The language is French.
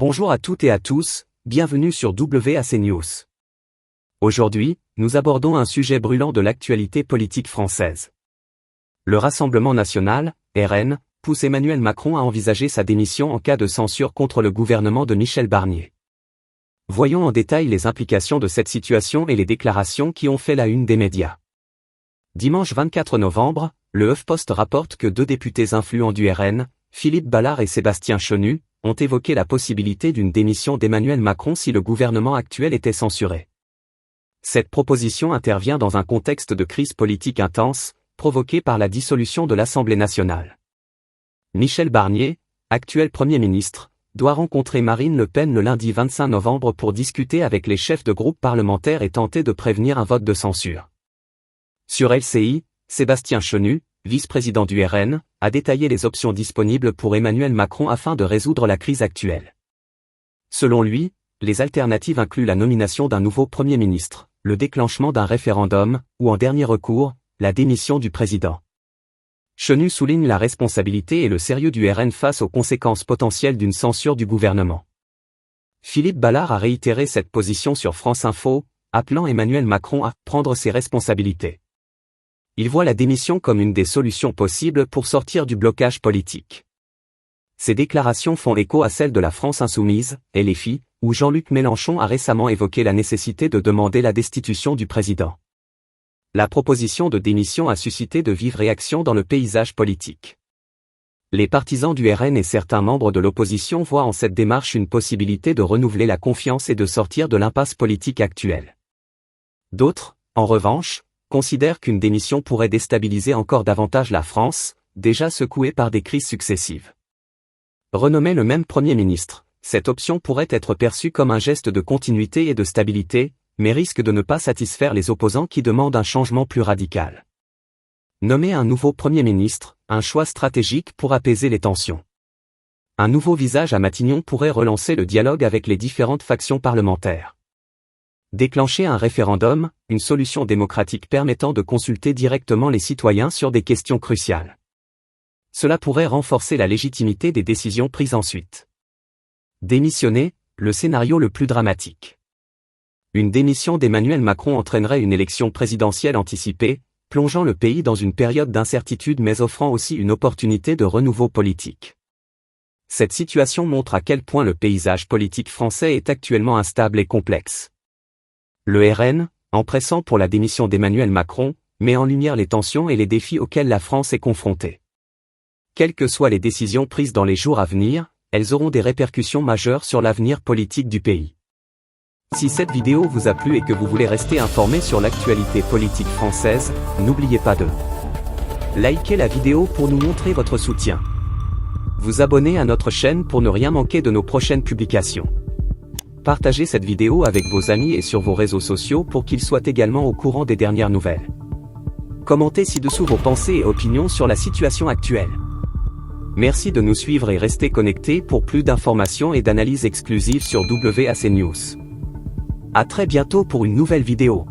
Bonjour à toutes et à tous, bienvenue sur WAC News. Aujourd'hui, nous abordons un sujet brûlant de l'actualité politique française. Le Rassemblement national, RN, pousse Emmanuel Macron à envisager sa démission en cas de censure contre le gouvernement de Michel Barnier. Voyons en détail les implications de cette situation et les déclarations qui ont fait la une des médias. Dimanche 24 novembre, le HuffPost rapporte que deux députés influents du RN, Philippe Ballard et Sébastien Chenu, ont évoqué la possibilité d'une démission d'Emmanuel Macron si le gouvernement actuel était censuré. Cette proposition intervient dans un contexte de crise politique intense, provoquée par la dissolution de l'Assemblée nationale. Michel Barnier, actuel Premier ministre, doit rencontrer Marine Le Pen le lundi 25 novembre pour discuter avec les chefs de groupe parlementaires et tenter de prévenir un vote de censure. Sur LCI, Sébastien Chenu, vice-président du RN, a détaillé les options disponibles pour Emmanuel Macron afin de résoudre la crise actuelle. Selon lui, les alternatives incluent la nomination d'un nouveau Premier ministre, le déclenchement d'un référendum, ou en dernier recours, la démission du président. Chenu souligne la responsabilité et le sérieux du RN face aux conséquences potentielles d'une censure du gouvernement. Philippe Ballard a réitéré cette position sur France Info, appelant Emmanuel Macron à prendre ses responsabilités. Il voit la démission comme une des solutions possibles pour sortir du blocage politique. Ces déclarations font écho à celles de la France insoumise, LFI, où Jean-Luc Mélenchon a récemment évoqué la nécessité de demander la destitution du président. La proposition de démission a suscité de vives réactions dans le paysage politique. Les partisans du RN et certains membres de l'opposition voient en cette démarche une possibilité de renouveler la confiance et de sortir de l'impasse politique actuelle. D'autres, en revanche, considèrent qu'une démission pourrait déstabiliser encore davantage la France, déjà secouée par des crises successives. Renommé le même Premier ministre, cette option pourrait être perçue comme un geste de continuité et de stabilité, mais risque de ne pas satisfaire les opposants qui demandent un changement plus radical. Nommer un nouveau Premier ministre, un choix stratégique pour apaiser les tensions. Un nouveau visage à Matignon pourrait relancer le dialogue avec les différentes factions parlementaires. Déclencher un référendum, une solution démocratique permettant de consulter directement les citoyens sur des questions cruciales. Cela pourrait renforcer la légitimité des décisions prises ensuite. Démissionner, le scénario le plus dramatique. Une démission d'Emmanuel Macron entraînerait une élection présidentielle anticipée, plongeant le pays dans une période d'incertitude mais offrant aussi une opportunité de renouveau politique. Cette situation montre à quel point le paysage politique français est actuellement instable et complexe. Le RN, en pressant pour la démission d'Emmanuel Macron, met en lumière les tensions et les défis auxquels la France est confrontée. Quelles que soient les décisions prises dans les jours à venir, elles auront des répercussions majeures sur l'avenir politique du pays. Si cette vidéo vous a plu et que vous voulez rester informé sur l'actualité politique française, n'oubliez pas de liker la vidéo pour nous montrer votre soutien. Vous abonner à notre chaîne pour ne rien manquer de nos prochaines publications. Partagez cette vidéo avec vos amis et sur vos réseaux sociaux pour qu'ils soient également au courant des dernières nouvelles. Commentez ci-dessous vos pensées et opinions sur la situation actuelle. Merci de nous suivre et restez connectés pour plus d'informations et d'analyses exclusives sur WAC News. À très bientôt pour une nouvelle vidéo.